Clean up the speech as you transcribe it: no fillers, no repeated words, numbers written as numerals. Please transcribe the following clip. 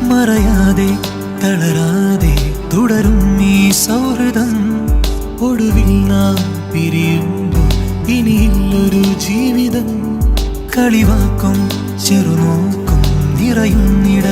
മറയാതെ തളരാതെ തുടരും ഈ സൗഹൃദം. ഒടുവിൽ നാം പിരിയുമ്പോൾ ഇനിയില്ലൊരു ജീവിതം. കളിവാക്കും ചെറുനോക്കും നിറയുന്നിട